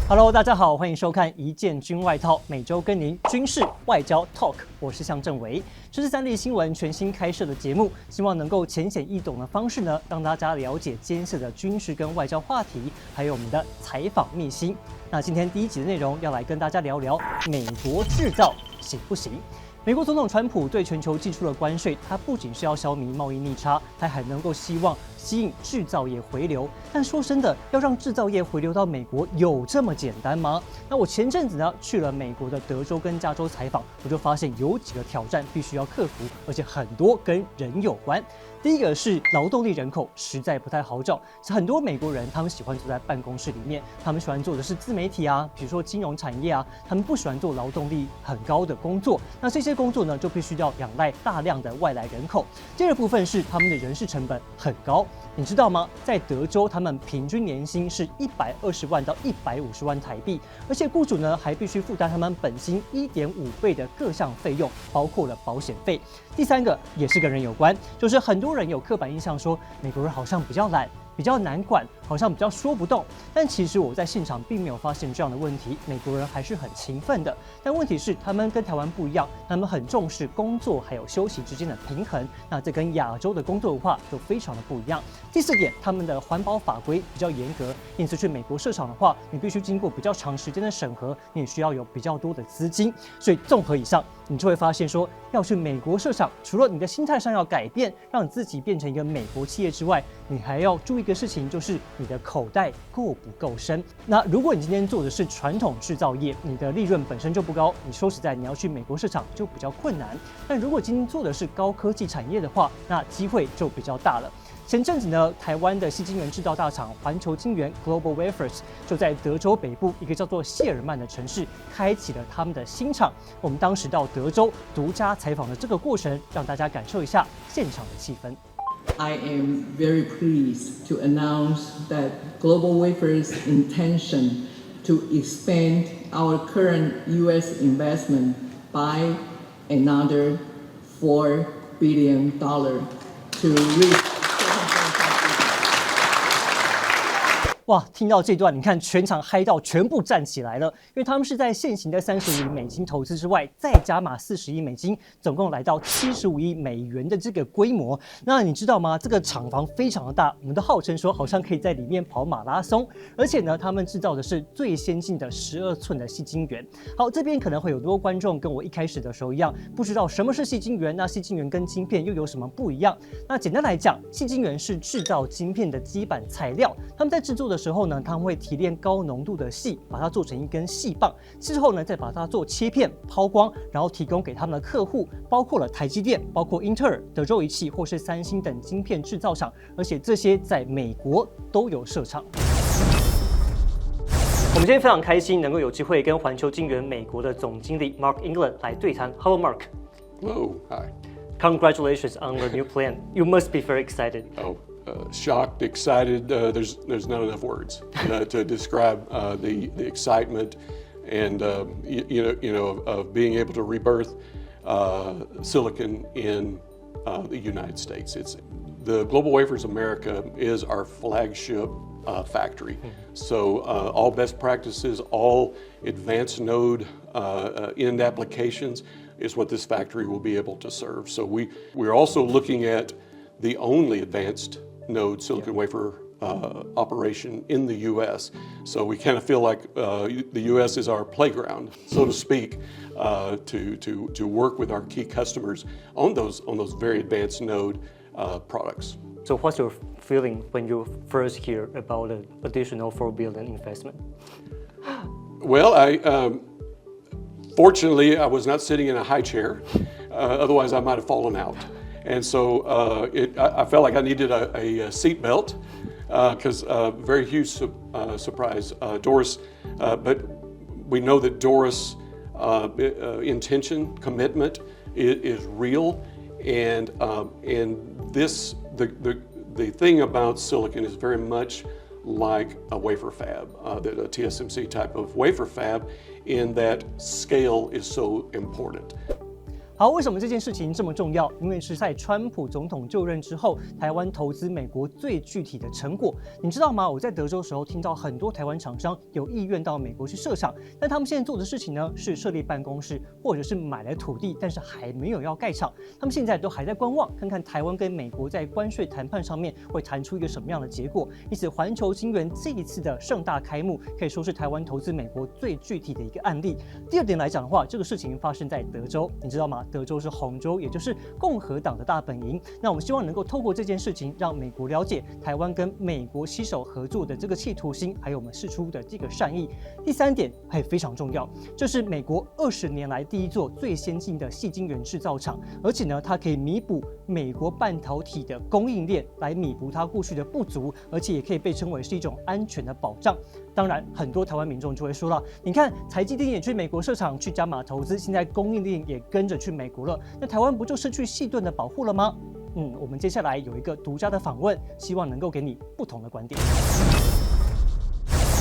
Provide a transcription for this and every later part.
Hello， 大家好，欢迎收看《一件军外套》，每周跟您军事外交 talk， 我是向正维。这是三立新闻全新开设的节目，希望能够浅显易懂的方式呢，让大家了解艰涩的军事跟外交话题，还有我们的采访秘辛。那今天第一集的内容要来跟大家聊聊美国制造行不行？美国总统川普对全球寄出了关税，他不仅是要消弭贸易逆差，他还能够希望吸引制造业回流。但说真的，要让制造业回流到美国，有这么简单吗？那我前阵子呢去了美国的德州跟加州采访，我就发现有几个挑战必须要克服，而且很多跟人有关。第一个是劳动力人口实在不太好找，很多美国人他们喜欢坐在办公室里面，他们喜欢做的是自媒体啊，比如说金融产业啊，他们不喜欢做劳动力很高的工作。那这些工作呢，就必须要仰赖大量的外来人口。第二部分是他们的人事成本很高，你知道吗？在德州，他们平均年薪是120万到150万台币，而且雇主呢还必须负担他们本薪1.5倍的各项费用，包括了保险费。第三个也是跟人有关，就是很多人有刻板印象说美国人好像比较懒，比较难管，好像比较说不动。但其实我在现场并没有发现这样的问题，美国人还是很勤奋的。但问题是，他们跟台湾不一样，他们很重视工作还有休息之间的平衡。那这跟亚洲的工作文化就非常的不一样。第四点，他们的环保法规比较严格，因此去美国设厂的话，你必须经过比较长时间的审核，你也需要有比较多的资金。所以综合以上，你就会发现说，要去美国设厂，除了你的心态上要改变，让你自己变成一个美国企业之外，你还要注意一个事情，就是你的口袋够不够深。那如果你今天做的是传统制造业，你的利润本身就不高，你说实在，你要去美国设厂就比较困难。但如果今天做的是高科技产业的话，那机会就比较大了。前阵子呢，台湾的矽晶圆制造大厂环球晶圆 Global Wafers 就在德州北部一个叫做谢尔曼的城市开启了他们的新厂。我们当时到德州独家采访的这个过程，让大家感受一下现场的气氛。I am very pleased to announce that Global Wafers' intention to expand our current U.S. investment by another $4 billion to reach哇，听到这段，你看全场嗨到全部站起来了，因为他们是在现行的35亿美金投资之外，再加码40亿美金，总共来到75亿美元的这个规模。那你知道吗？这个厂房非常的大，我们都号称说好像可以在里面跑马拉松。而且呢，他们制造的是最先进的12寸的矽晶圆。好，这边可能会有很多观众跟我一开始的时候一样，不知道什么是矽晶圆，那矽晶圆跟晶片又有什么不一样？那简单来讲，矽晶圆是制造晶片的基板材料，他们在制作的时候呢，他们会提炼高浓度的矽，把它做成一根矽棒，之后呢再把它做切片、抛光，然后提供给他们的客户，包括了台积电、包括英特尔、德州仪器或是三星等晶片制造厂，而且这些在美国都有设厂。我们今天非常开心能够有机会跟环球晶圆美国的总经理 Mark England 来对谈。Hello, Mark. Hello, hi. Congratulations on the new plan. You must be very excited. Shocked, excited. There's not enough words to describe the excitement and of being able to rebirth silicon in the United States. It's the Global Wafers America is our flagship factory. So all best practices, all advanced node end applications is what this factory will be able to serve. So we're also looking at the only advanced node silicon wafer operation in the U.S. So we kind of feel like the U.S. is our playground, so to speak, to work with our key customers on those very advanced node products. So what's your feeling when you first hear about an additional $4 billion investment? Well, fortunately I was not sitting in a high chair, otherwise I might have fallen out. And so I felt like I needed a seat belt because very huge surprise. Doris, but we know that Doris' intention, commitment is real, and this the thing about silicon is very much like a wafer fab, that a TSMC type of wafer fab, in that scale is so important. 好，为什么这件事情这么重要？因为是在川普总统就任之后，台湾投资美国最具体的成果。你知道吗？我在德州的时候听到很多台湾厂商有意愿到美国去设厂，但他们现在做的事情呢，是设立办公室，或者是买来土地，但是还没有要盖厂。他们现在都还在观望，看看台湾跟美国在关税谈判上面会谈出一个什么样的结果。因此，环球晶圆这一次的盛大开幕，可以说是台湾投资美国最具体的一个案例。第二点来讲的话，这个事情发生在德州，你知道吗？德州是红州，也就是共和党的大本营。那我们希望能够透过这件事情，让美国了解台湾跟美国携手合作的这个企图心，还有我们释出的这个善意。第三点还非常重要，就是美国20年来第一座最先进的矽晶圆制造厂，而且呢，它可以弥补美国半导体的供应链，来弥补它过去的不足，而且也可以被称为是一种安全的保障。当然，很多台湾民众就会说了，你看台积电也去美国设厂，去加码投资，现在供应链也跟着去美国了，那台湾不就失去矽盾的保护了吗？我们接下来有一个独家的访问，希望能够给你不同的观点。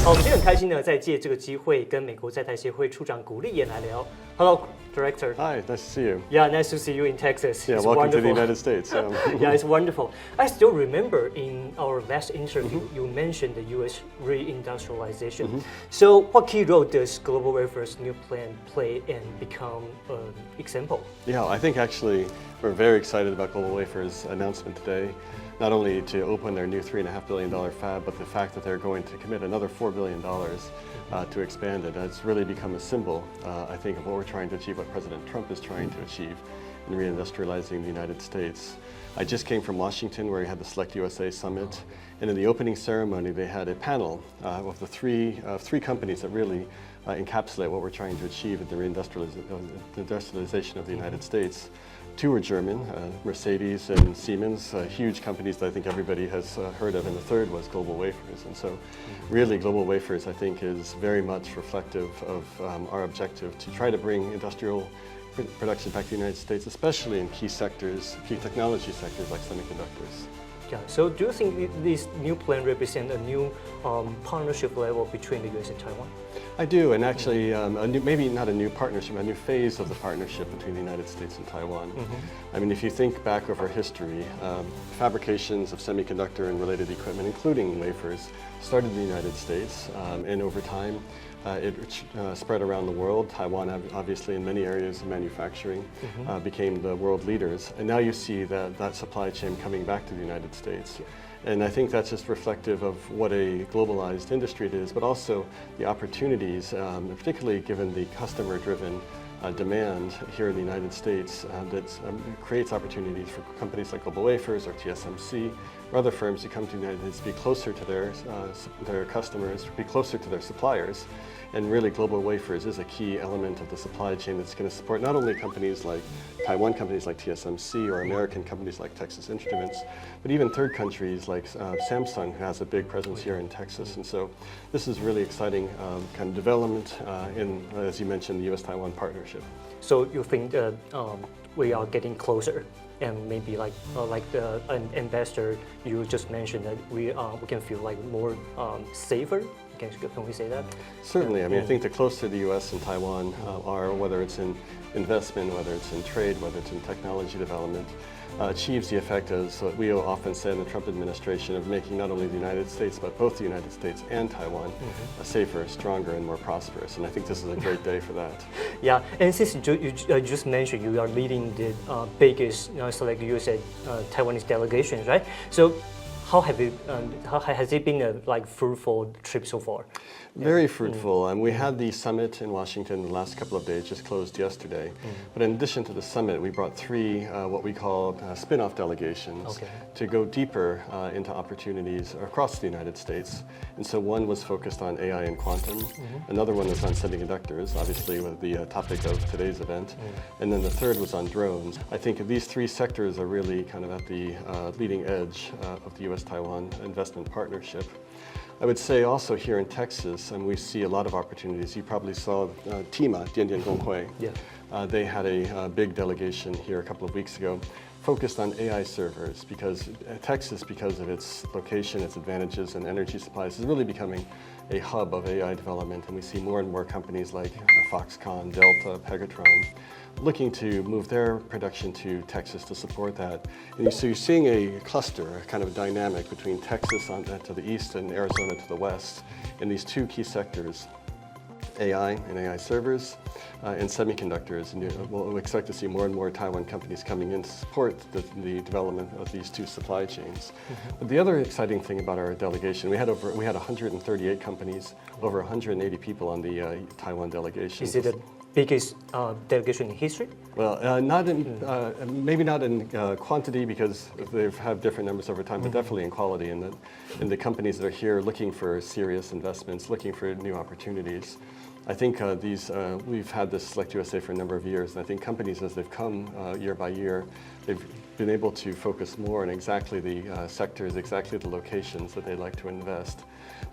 好，我们今天很开心呢，在借这个机会跟美国在台协会处长谷立言来聊。Hello, Director. Hi, nice to see you. Yeah, nice to see you in Texas. Yeah, it's welcome wonderful. to the United States. Yeah, it's wonderful. I still remember in our last interview, you mentioned the U.S. reindustrialization. So, what key role does GlobalWafers' new plan play and become an example? Yeah, I think actually we're very excited about GlobalWafers' announcement today. Not only to open their new $3.5 billion fab, but the fact that they're going to commit another $4 billion to expand it. It's really become a symbol, I think, of what we're trying to achieve, what President Trump is trying to achieve in reindustrializing the United States. I just came from Washington, where we had the Select USA Summit, and in the opening ceremony, they had a panel of the three companies that really encapsulate what we're trying to achieve in the reindustrialization of the United States. Two were German, Mercedes and Siemens, huge companies that I think everybody has heard of, and the third was GlobalWafers. And so really GlobalWafers, I think, is very much reflective of our objective to try to bring industrial production back to the United States, especially in key sectors, key technology sectors like semiconductors. Yeah, so do you think this new plan represents a new partnership level between the US and Taiwan? I do, and actually, maybe not a new partnership, a new phase of the partnership between the United States and Taiwan. I mean, if you think back over history, fabrications of semiconductor and related equipment, including wafers, started in the United States, and over time, it spread around the world. Taiwan, obviously, in many areas of manufacturing, became the world leaders. And now you see that supply chain coming back to the United States. And I think that's just reflective of what a globalized industry it is, but also the opportunities, particularly given the customer-driven demand here in the United States that creates opportunities for companies like GlobalWafers or TSMC or other firms to come to the United States to be closer to their customers, be closer to their suppliers. And really, GlobalWafers is a key element of the supply chain that's going to support not only companies like Taiwan companies like TSMC or American companies like Texas Instruments, but even third countries like Samsung, who has a big presence here in Texas. And so this is really exciting kind of development in, as you mentioned, the U.S.-Taiwan partnership. So you think that we are getting closer, and maybe like an investor you just mentioned that we can feel like more safer. Can we say that? Certainly. I mean, I think the closer the U.S. and Taiwan are, whether it's in investment, whether it's in trade, whether it's in technology development, achieves the effect, as we often say in the Trump administration, of making not only the United States, but both the United States and Taiwan safer, stronger, and more prosperous. And I think this is a great day for that. Yeah, and since you just mentioned you are leading the biggest, select U.S. Taiwanese delegations, right? So how has it been a fruitful trip so far? Very fruitful. We had the summit in Washington the last couple of days, just closed yesterday. But in addition to the summit, we brought three what we call spin-off delegations to go deeper into opportunities across the United States. And so one was focused on AI and quantum. Another one was on semiconductors, obviously with the topic of today's event. And then the third was on drones. I think these three sectors are really kind of at the leading edge of the U.S.-Taiwan investment partnership. I would say also here in Texas, we see a lot of opportunities. You probably saw TIMA, Diandian Gonghui. Yeah. They had a big delegation here a couple of weeks ago, focused on AI servers because Texas, because of its location, its advantages, and energy supplies, is really becoming a hub of AI development. And we see more and more companies like Foxconn, Delta, Pegatron, looking to move their production to Texas to support that. And so you're seeing a cluster, a kind of dynamic between Texas to the east and Arizona to the west in these two key sectors, AI and AI servers, and semiconductors. And we'll expect to see more and more Taiwan companies coming in to support the development of these two supply chains. But the other exciting thing about our delegation, we had 138 companies, over 180 people on the Taiwan delegation. Is it the biggest delegation in history? Well, not in, maybe not in quantity because they have different numbers over time, but definitely in quality. And the companies that are here looking for serious investments, looking for new opportunities. I think we've had this Select USA for a number of years, and I think companies, as they've come year by year, they've been able to focus more on exactly the sectors, exactly the locations that they'd like to invest.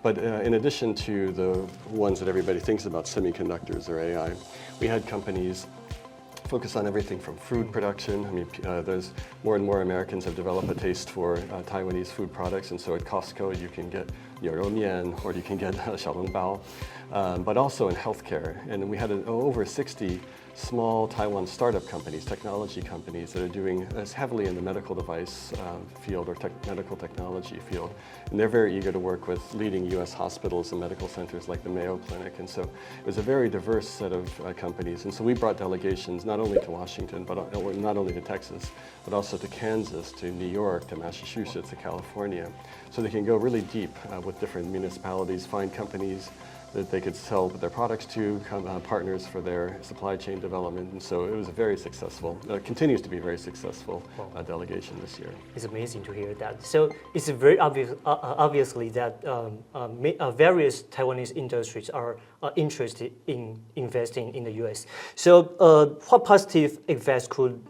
But in addition to the ones that everybody thinks about, semiconductors or AI, we had companies focus on everything from food production. I mean, there's more and more Americans have developed a taste for Taiwanese food products, and so at Costco you can get mian or you can get xiaolongbao, but also in healthcare. And we had over 60 small Taiwan startup companies, technology companies that are doing as heavily in the medical device field or medical technology field. And they're very eager to work with leading US hospitals and medical centers like the Mayo Clinic. And so it was a very diverse set of companies. And so we brought delegations not only to Washington, but not only to Texas, but also to Kansas, to New York, to Massachusetts, to California. So they can go really deep with different municipalities, find companies that they could sell their products to, partners for their supply chain development. And so it was a very successful, continues to be a very successful delegation this year. It's amazing to hear that. So it's very obvious, obviously that various Taiwanese industries are interested in investing in the US. So what positive effects could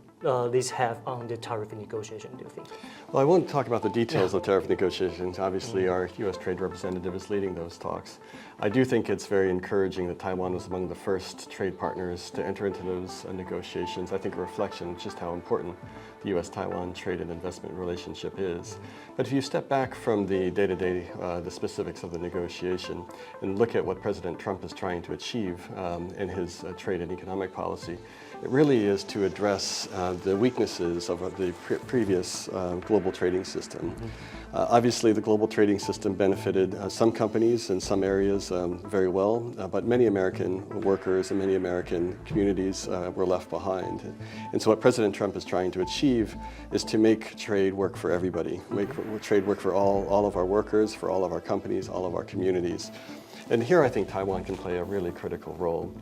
this have on the tariff negotiation, do you think? Well, I won't talk about the details of tariff negotiations. Obviously, our U.S. Trade Representative is leading those talks. I do think it's very encouraging that Taiwan was among the first trade partners to enter into those negotiations. I think a reflection of just how important the U.S.-Taiwan trade and investment relationship is. But if you step back from the day-to-day, the specifics of the negotiation, and look at what President Trump is trying to achieve in his trade and economic policy, it really is to address the weaknesses of the previous global trading system. Obviously, the global trading system benefited some companies in some areas very well, but many American workers and many American communities were left behind. And so what President Trump is trying to achieve is to make trade work for everybody, make trade work for all of our workers, for all of our companies, all of our communities. And here I think Taiwan can play a really critical role.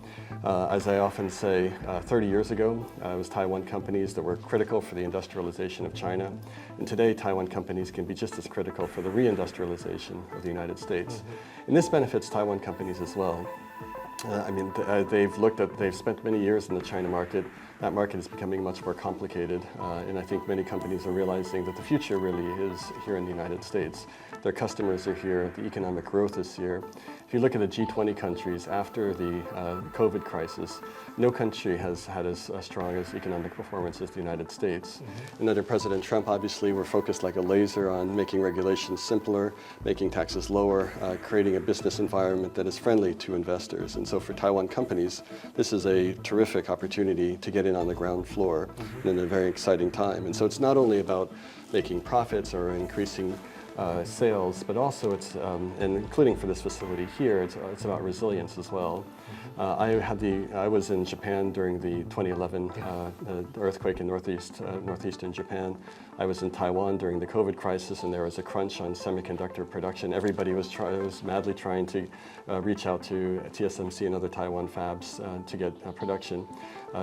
As I often say, 30 years ago, it was Taiwan companies that were critical for the industrialization of China. And today, Taiwan companies can be just as critical for the reindustrialization of the United States. And this benefits Taiwan companies as well. They've spent many years in the China market. That market is becoming much more complicated, and I think many companies are realizing that the future really is here in the United States. Their customers are here, the economic growth is here. If you look at the G20 countries after the COVID crisis, no country has had as strong as economic performance as the United States. And under President Trump, obviously, we're focused like a laser on making regulations simpler, making taxes lower, creating a business environment that is friendly to investors. And so for Taiwan companies, this is a terrific opportunity to get in on the ground floor in a very exciting time. And so it's not only about making profits or increasing sales, but also it's, and including for this facility here, it's about resilience as well. I was in Japan during the 2011 earthquake in northeastern Japan. I was in Taiwan during the COVID crisis, and there was a crunch on semiconductor production. Everybody was madly trying to reach out to TSMC and other Taiwan fabs to get production.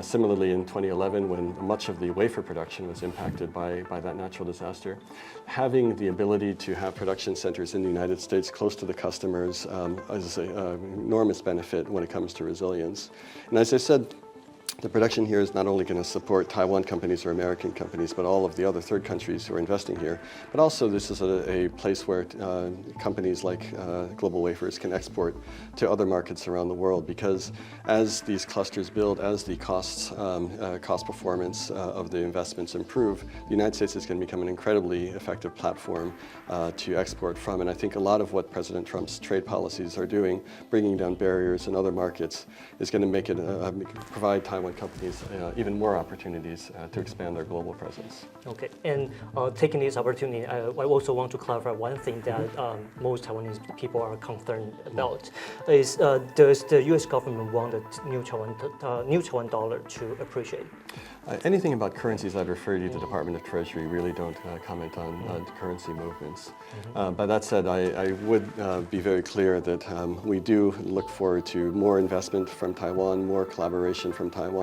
Similarly, in 2011, when much of the wafer production was impacted by that natural disaster, having the ability to have production centers in the United States close to the customers is an enormous benefit when it comes to resilience. And as I said, The production here is not only going to support Taiwan companies or American companies, but all of the other third countries who are investing here. But also this is a place where companies like Global Wafers can export to other markets around the world, because as these clusters build, as the cost performance of the investments improve, the United States is going to become an incredibly effective platform to export from. And I think a lot of what President Trump's trade policies are doing, bringing down barriers in other markets, is going to make it provide Taiwan companies even more opportunities to expand their global presence. Okay, and taking this opportunity, I also want to clarify one thing that most Taiwanese people are concerned about is does the U.S. government want the new Taiwan dollar to appreciate? Anything about currencies, I'd refer you to the Department of Treasury. Really don't comment on currency movements. But that said, I would be very clear that we do look forward to more investment from Taiwan, more collaboration from Taiwan.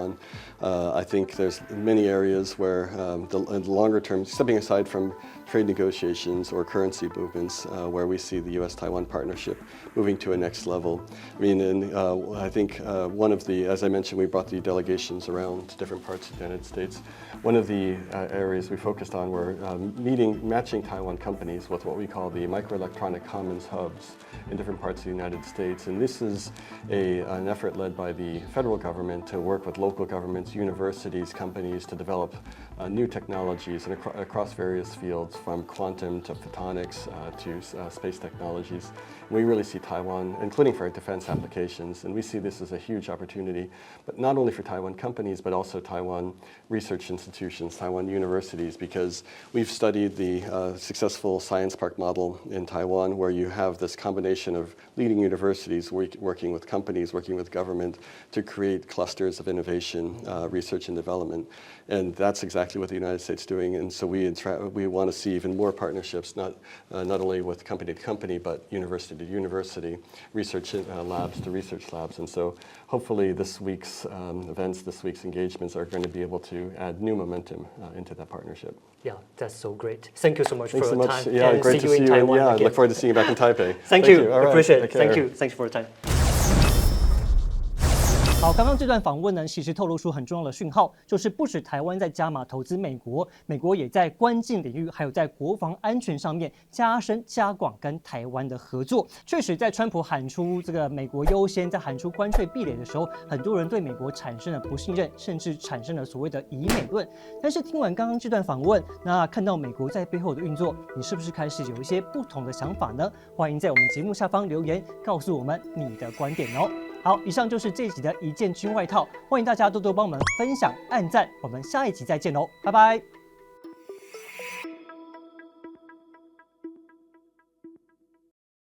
I think there's many areas where the longer term, stepping aside from trade negotiations or currency movements, where we see the U.S.-Taiwan partnership moving to a next level. I mean, and I think one of the, as I mentioned, we brought the delegations around to different parts of the United States. One of the areas we focused on were matching Taiwan companies with what we call the microelectronic commons hubs in different parts of the United States. And this is an effort led by the federal government to work with local governments, universities, companies to develop new technologies and across various fields, from quantum to photonics to space technologies. We really see Taiwan, including for defense applications, and we see this as a huge opportunity, but not only for Taiwan companies, but also Taiwan research institutions, Taiwan universities, because we've studied the successful science park model in Taiwan, where you have this combination of leading universities working with companies, working with government to create clusters of innovation, research and development. And that's exactly what the United States is doing. And so we want to see even more partnerships, not only with company to company, but university to university, research labs to research labs. And so hopefully this week's events, this week's engagements are going to be able to add new momentum into that partnership. Yeah, that's so great. Thank you so much Thanks for so your much. time. Yeah, and great see to you see in you. Taiwan And, yeah, I again. look forward to seeing you back in Taipei. Thank you. All right. Appreciate it. Take care. Thank you. Thanks for your time. 好，刚刚这段访问呢，其实透露出很重要的讯号，就是不止台湾在加码投资美国，美国也在关键领域，还有在国防安全上面加深加广跟台湾的合作。确实，在川普喊出这个美国优先，在喊出关税壁垒的时候，很多人对美国产生了不信任，甚至产生了所谓的疑美论。但是听完刚刚这段访问，那看到美国在背后的运作，你是不是开始有一些不同的想法呢？欢迎在我们节目下方留言，告诉我们你的观点哦。好，以上就是这一集的一件军外套，欢迎大家多多帮我们分享、按赞，我们下一集再见喽，拜拜。